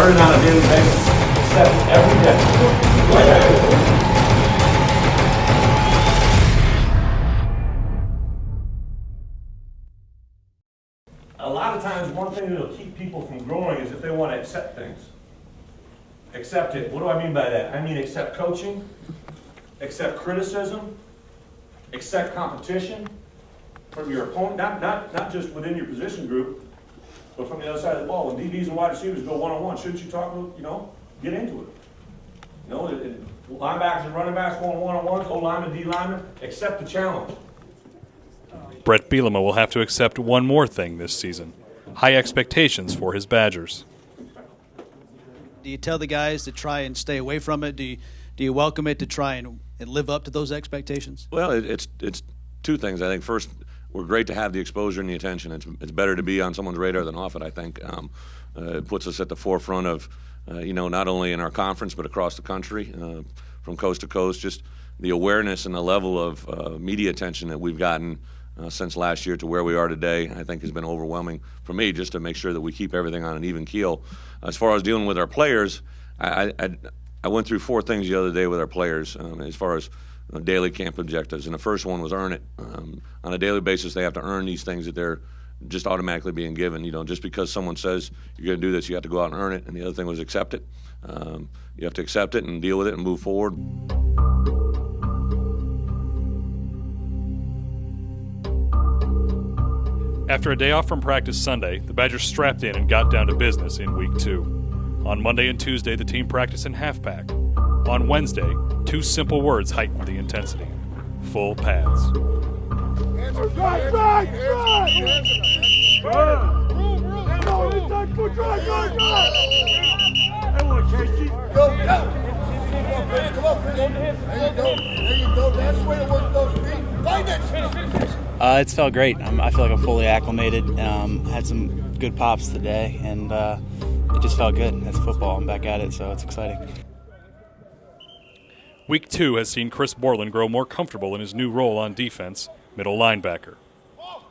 learning on a daily basis, except every day. A lot of times, one thing that will keep people from growing is if they want to accept things. Accept it. What do I mean by that? I mean accept coaching, accept criticism, accept competition from your opponent, not just within your position group, but from the other side of the ball. When DBs and wide receivers go one-on-one, shouldn't you talk, get into it? Linebackers and running backs going one-on-ones, O-lineman, D-lineman, accept the challenge. Brett Bielema will have to accept one more thing this season: high expectations for his Badgers. Do you tell the guys to try and stay away from it? Do you welcome it to try and live up to those expectations? Well, it's two things. I think first, we're great to have the exposure and the attention. It's better to be on someone's radar than off it, I think. It puts us at the forefront of, not only in our conference but across the country, from coast to coast. Just the awareness and the level of media attention that we've gotten since last year to where we are today, I think has been overwhelming for me, just to make sure that we keep everything on an even keel. As far as dealing with our players, I went through 4 things the other day with our players as far as daily camp objectives, and the first one was earn it. On a daily basis, they have to earn these things that they're just automatically being given. Just because someone says you're going to do this, you have to go out and earn it. And the other thing was accept it. You have to accept it and deal with it and move forward. After a day off from practice Sunday, the Badgers strapped in and got down to business in Week 2. On Monday and Tuesday, the team practiced in halfpack. On Wednesday, 2 simple words heightened the intensity: full pads. It's felt great. I feel like I'm fully acclimated. Had some good pops today, and it just felt good. That's football. I'm back at it, so it's exciting. Week 2 has seen Chris Borland grow more comfortable in his new role on defense, middle linebacker.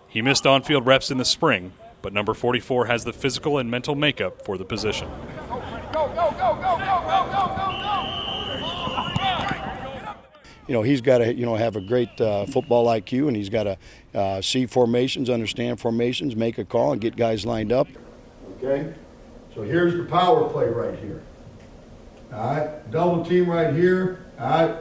He missed on-field reps in the spring, but number 44 has the physical and mental makeup for the position. He's got to, have a great football IQ, and he's got to see formations, understand formations, make a call, and get guys lined up. Okay? So here's the power play right here. All right? Double team right here. All right?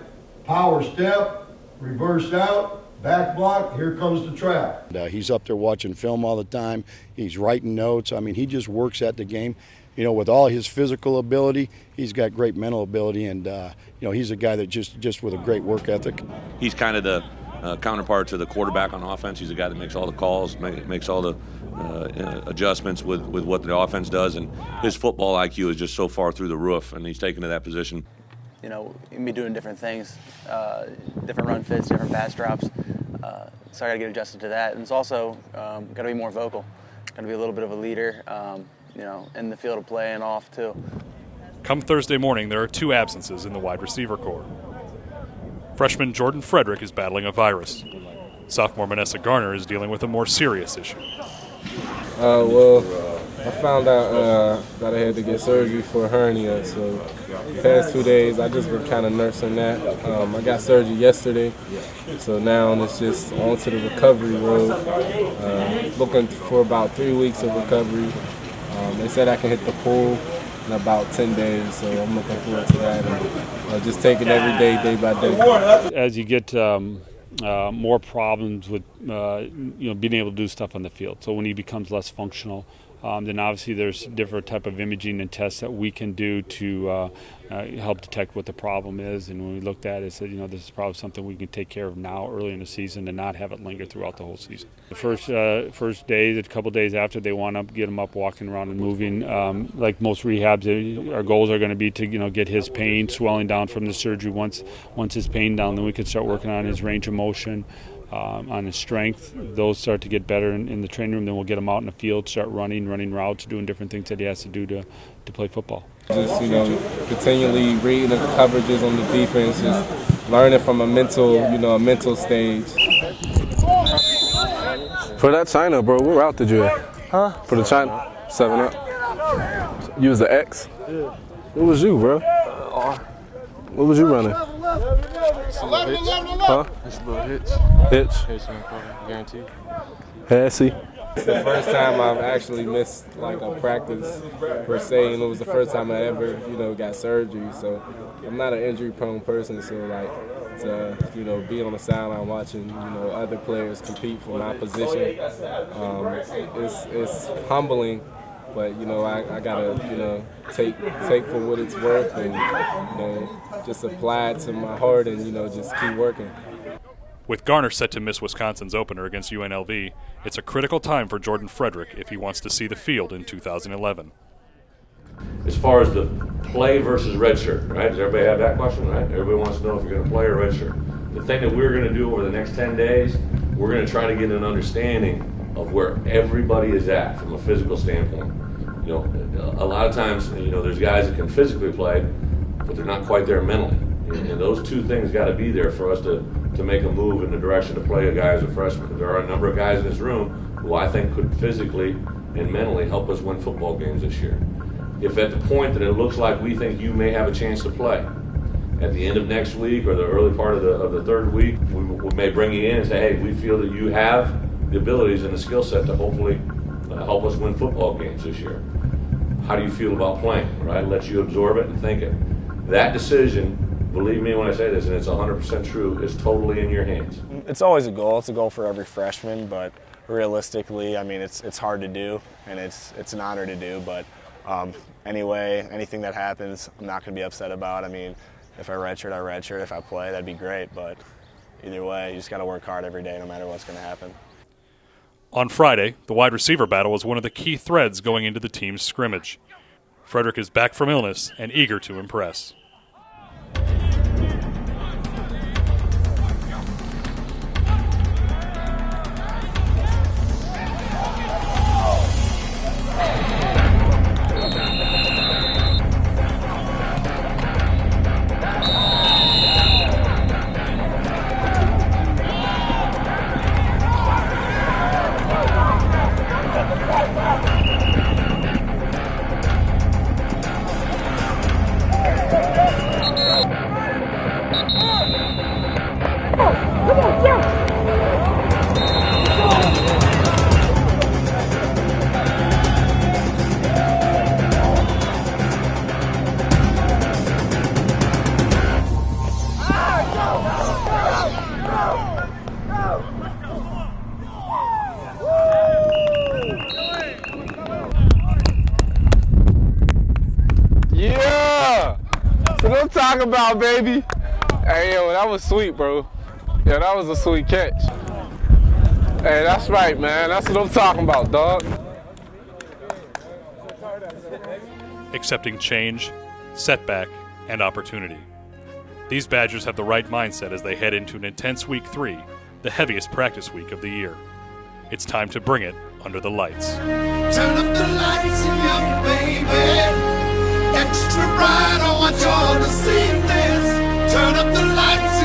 Power step, reverse out, back block, here comes the trap. He's up there watching film all the time. He's writing notes. I mean, he just works at the game. With all his physical ability, he's got great mental ability, and he's a guy that just with a great work ethic. He's kind of the counterpart to the quarterback on offense. He's a guy that makes all the calls, makes all the adjustments with what the offense does, and his football IQ is just so far through the roof, and he's taken to that position. You can be doing different things, different run fits, different pass drops. So I got to get adjusted to that, and it's also got to be more vocal. Got to be a little bit of a leader. In the field of play and off, too. Come Thursday morning, there are 2 absences in the wide receiver corps. Freshman Jordan Fredrick is battling a virus. Sophomore Manasseh Garner is dealing with a more serious issue. I found out that I had to get surgery for a hernia, so the past 2 days I've just been kind of nursing that. I got surgery yesterday, so now it's just on to the recovery road. Looking for about 3 weeks of recovery. They said I can hit the pool in about 10 days, so I'm looking forward to that. And just taking every day by day. As you get more problems with being able to do stuff on the field, so when he becomes less functional, then obviously there's different type of imaging and tests that we can do to help detect what the problem is. And when we looked at it, said, this is probably something we can take care of now, early in the season, and not have it linger throughout the whole season. The first day, a couple days after, they want to get him up, walking around and moving. Like most rehabs, our goals are going to be to get his pain, swelling down from the surgery. Once his pain down, then we can start working on his range of motion. On his strength, those start to get better in the training room. Then we'll get him out in the field, start running routes, doing different things that he has to do to play football. Just continually reading the coverages on the defense, just learning from a mental stage. For that China, bro, what route did you hit? Huh? For the China, 7 up. You was the X. What was you, bro? What was you running? Huh? It's a little hitch. Hitch? Hitch, guaranteed. Passy. It's the first time I've actually missed like a practice per se, and it was the first time I ever, got surgery. So I'm not an injury-prone person, so like to, be on the sideline watching, other players compete for my position, it's humbling. But I gotta take for what it's worth, and just apply it to my heart, and just keep working. With Garner set to miss Wisconsin's opener against UNLV, it's a critical time for Jordan Fredrick if he wants to see the field in 2011. As far as the play versus redshirt, right? Does everybody have that question, right? Everybody wants to know if you're going to play or redshirt. The thing that we're going to do over the next 10 days, we're going to try to get an understanding of where everybody is at from a physical standpoint. A lot of times, there's guys that can physically play, but they're not quite there mentally. And those two things got to be there for us to make a move in the direction to play a guy as a freshman. There are a number of guys in this room who I think could physically and mentally help us win football games this year. If at the point that it looks like we think you may have a chance to play, at the end of next week or the early part of the third week, we may bring you in and say, hey, we feel that you have the abilities and the skill set to hopefully help us win football games this year. How do you feel about playing, right? Let you absorb it and think it. That decision, believe me when I say this, and it's 100% true, is totally in your hands. It's always a goal. It's a goal for every freshman, but realistically, I mean, it's hard to do, and it's an honor to do. But anyway, anything that happens, I'm not going to be upset about. I mean, if I redshirt, I redshirt. If I play, that'd be great. But either way, you just got to work hard every day, no matter what's going to happen. On Friday, the wide receiver battle was one of the key threads going into the team's scrimmage. Fredrick is back from illness and eager to impress. Yeah! That's what I'm talking about, baby. Hey, yo, that was sweet, bro. Yeah, that was a sweet catch. Hey, that's right, man. That's what I'm talking about, dog. Accepting change, setback, and opportunity. These Badgers have the right mindset as they head into an intense Week 3, the heaviest practice week of the year. It's time to bring it under the lights. Turn up the lights, young baby. Extra bright, I want y'all to see this. Turn up the lights.